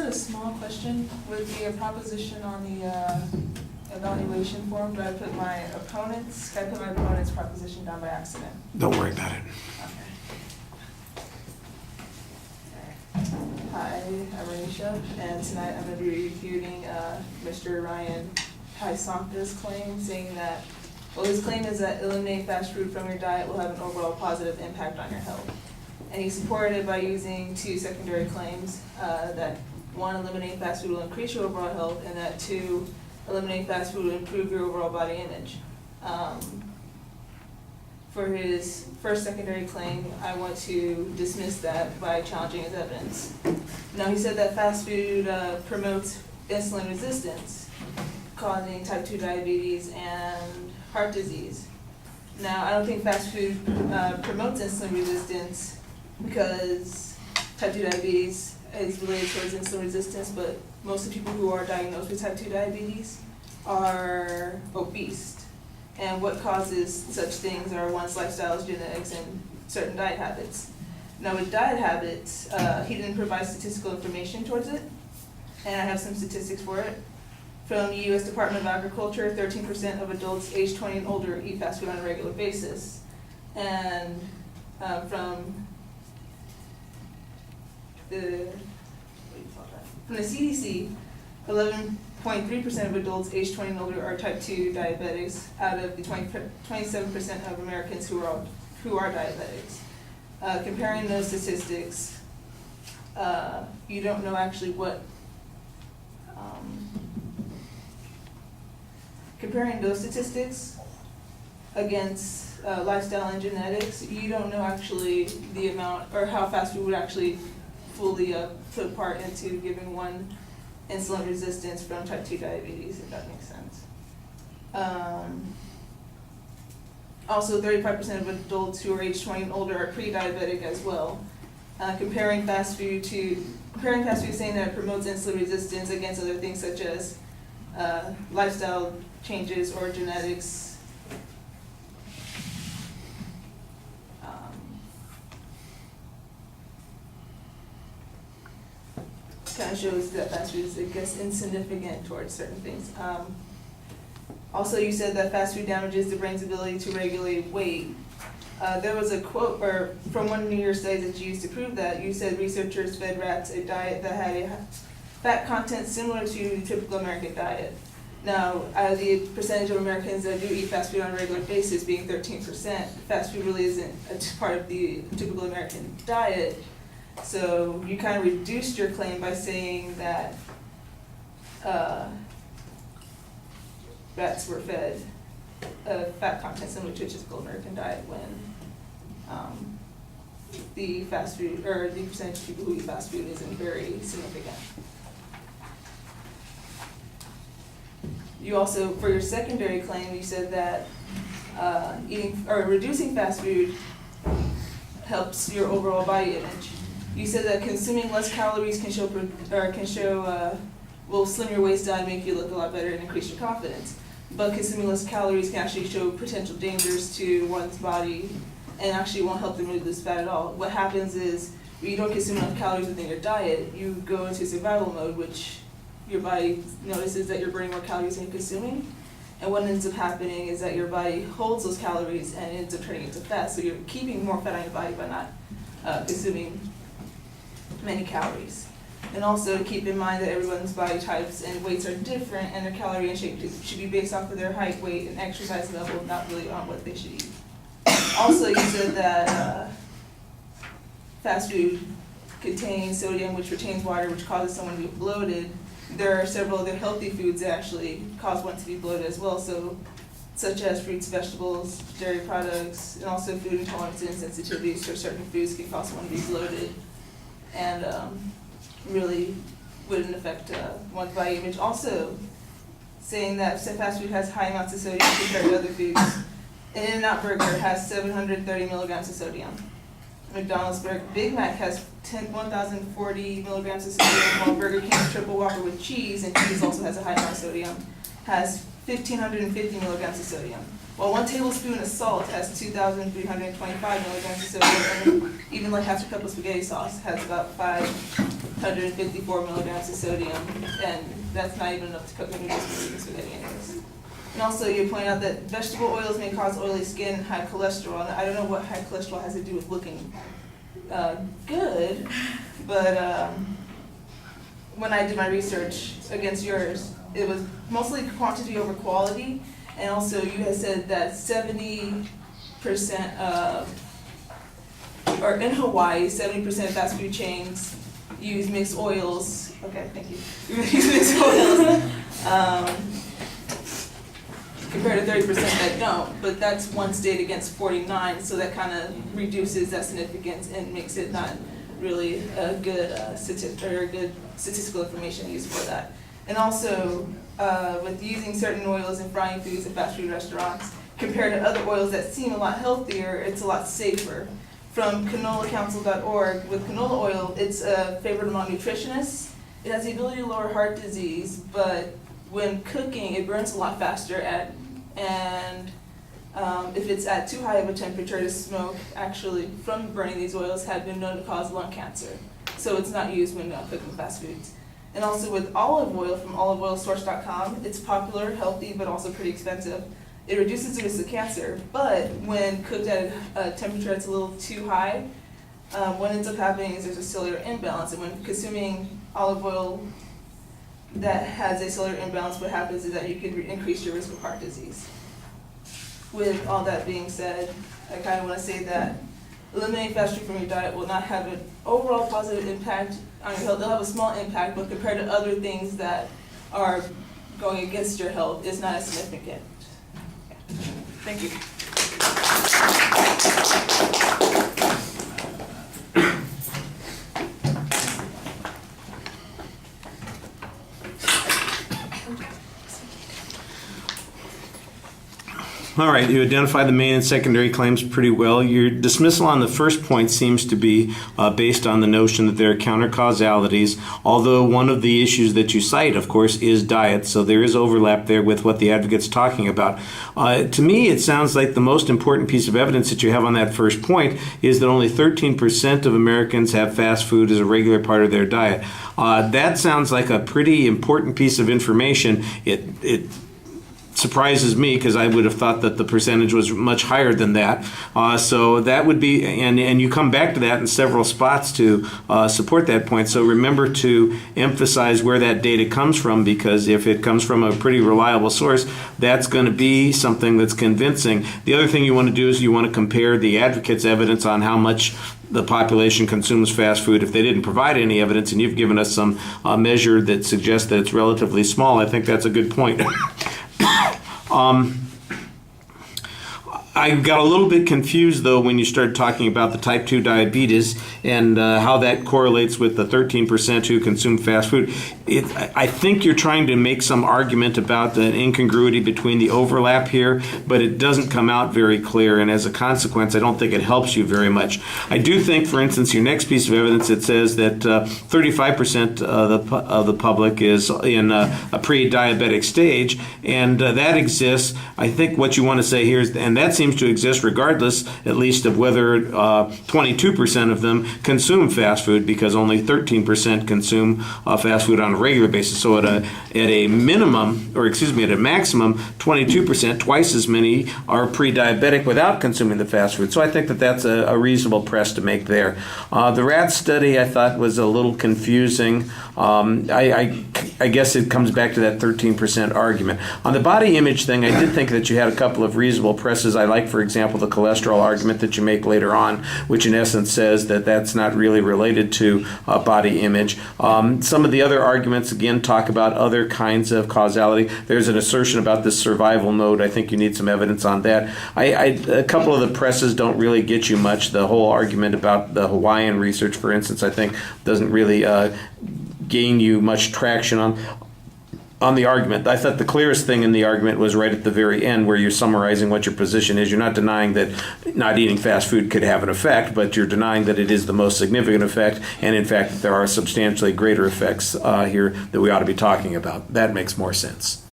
a small question. With the proposition on the evaluation form, do I put my opponent's, can I put my opponent's proposition down by accident? Don't worry about it. Okay. Hi, I'm Arnesha, and tonight I'm going to be refuting Mr. Ryan Hysonka's claim, saying that, well, his claim is that eliminating fast food from your diet will have an overall positive impact on your health. And he supported it by using two secondary claims, that one, eliminating fast food will increase your overall health, and that two, eliminating fast food will improve your overall body image. For his first secondary claim, I want to dismiss that by challenging his evidence. Now, he said that fast food promotes insulin resistance, causing type 2 diabetes and heart disease. Now, I don't think fast food promotes insulin resistance because type 2 diabetes is related towards insulin resistance, but most of the people who are diagnosed with type 2 diabetes are obese. And what causes such things are one's lifestyles, genetics, and certain diet habits. Now with diet habits, he didn't provide statistical information towards it, and I have some statistics for it. From the U.S. Department of Agriculture, 13% of adults aged 20 and older eat fast food on a regular basis. And from the CDC, 11.3% of adults aged 20 and older are type 2 diabetics out of the 27% of Americans who are diabetics. Comparing those statistics, you don't know actually what, comparing those statistics against lifestyle and genetics, you don't know actually the amount or how fast food would actually fully put part into giving one insulin resistance from type 2 diabetes, if that makes sense. Also, 35% of adults who are age 20 and older are pre-diabetic as well. Comparing fast food saying that it promotes insulin resistance against other things such as lifestyle changes or genetics. Kind of shows that fast food is, I guess, insignificant towards certain things. Also, you said that fast food damages the brain's ability to regulate weight. There was a quote from one of your studies that you used to prove that. You said researchers fed rats a diet that had a fat content similar to the typical American diet. Now, out of the percentage of Americans that do eat fast food on a regular basis, being 13%, fast food really isn't a part of the typical American diet. So you kind of reduced your claim by saying that rats were fed fat content similar to a typical American diet when the fast food, or the percentage of people who eat fast food isn't very significant. You also, for your secondary claim, you said that reducing fast food helps your overall body image. You said that consuming less calories will slim your waist down and make you look a lot better and increase your confidence. But consuming less calories can actually show potential dangers to one's body and actually won't help them lose fat at all. What happens is, when you don't consume enough calories within your diet, you go into survival mode, which your body notices that you're burning more calories than you're consuming. And what ends up happening is that your body holds those calories and ends up turning into fat. So you're keeping more fat on your body by not consuming many calories. And also keep in mind that everyone's body types and weights are different, and their calorie intake should be based off of their height, weight, and exercise level, not really on what they should eat. Also, you said that fast food contains sodium, which retains water, which causes someone to be bloated. There are several other healthy foods that actually cause one to be bloated as well, so such as fruits, vegetables, dairy products, and also food intolerances and sensitivities for certain foods can cause one to be bloated, and really wouldn't affect one's body image. Also, saying that fast food has high amounts of sodium compared to other foods. An In-N-Out burger has 730 milligrams of sodium. McDonald's Big Mac has 1,040 milligrams of sodium, while Burger King's Triple Whopper with cheese, and cheese also has a high amount of sodium, has 1,550 milligrams of sodium. While 1 tablespoon of salt has 2,325 milligrams of sodium, and even like half a cup of spaghetti sauce has about 5 154 milligrams of sodium, and that's not even enough to cook a noodles with spaghetti anyways. And also, you point out that vegetable oils may cause oily skin and high cholesterol. And I don't know what high cholesterol has to do with looking good, but when I did my research against yours, it was mostly quantity over quality, and also you had said that 70% of, or in Hawaii, 70% of fast food chains use mixed oils. Okay, thank you. Use mixed oils. Compared to 30% that don't, but that's one state against 49, so that kind of reduces that significance and makes it not really a good statistical information used for that. And also, with using certain oils in frying foods at fast food restaurants, compared to other oils that seem a lot healthier, it's a lot safer. From canolacouncil.org, with canola oil, it's favored among nutritionists. It has the ability to lower heart disease, but when cooking, it burns a lot faster and if it's at too high of a temperature to smoke, actually, from burning these oils, have been known to cause lung cancer. So it's not used when cooking fast foods. And also with olive oil from oliveoilsource.com, it's popular, healthy, but also pretty expensive. It reduces the risk of cancer, but when cooked at a temperature that's a little too high, what ends up happening is there's a cellular imbalance, and when consuming olive oil that has a cellular imbalance, what happens is that you can increase your risk of heart disease. With all that being said, I kind of want to say that eliminating fast food from your diet will not have an overall positive impact on your health. It'll have a small impact, but compared to other things that are going against your health, it's not as significant. Yeah. Thank you. All right, you identify the main and secondary claims pretty well. Your dismissal on the first point seems to be based on the notion that there are counter-causalities, although one of the issues that you cite, of course, is diet, so there is overlap there with what the advocate's talking about. To me, it sounds like the most important piece of evidence that you have on that first point is that only 13% of Americans have fast food as a regular part of their diet. That sounds like a pretty important piece of information. It surprises me because I would have thought that the percentage was much higher than that. So that would be, and you come back to that in several spots to support that point. So remember to emphasize where that data comes from, because if it comes from a pretty reliable source, that's going to be something that's convincing. The other thing you want to do is you want to compare the advocate's evidence on how much the population consumes fast food. If they didn't provide any evidence and you've given us some measure that suggests that it's relatively small, I think that's a good point. I got a little bit confused, though, when you started talking about the type 2 diabetes and how that correlates with the 13% who consume fast food. I think you're trying to make some argument about the incongruity between the overlap here, but it doesn't come out very clear, and as a consequence, I don't think it helps you very much. I do think, for instance, your next piece of evidence, it says that 35% of the public is in a pre-diabetic stage, and that exists. I think what you want to say here is, and that seems to exist regardless, at least, of whether 22% of them consume fast food, because only 13% consume fast food on a regular basis. So at a minimum, or excuse me, at a maximum, 22%, twice as many, are pre-diabetic without consuming the fast food. So I think that that's a reasonable press to make there. The rat study I thought was a little confusing. I guess it comes back to that 13% argument. On the body image thing, I did think that you had a couple of reasonable presses. I like, for example, the cholesterol argument that you make later on, which in essence says that that's not really related to body image. Some of the other arguments, again, talk about other kinds of causality. There's an assertion about this survival mode. I think you need some evidence on that. A couple of the presses don't really get you much. The whole argument about the Hawaiian research, for instance, I think doesn't really gain you much traction on the argument. I thought the clearest thing in the argument was right at the very end, where you're summarizing what your position is. You're not denying that not eating fast food could have an effect, but you're denying that it is the most significant effect, and in fact there are substantially greater effects here that we ought to be talking about. That makes more sense.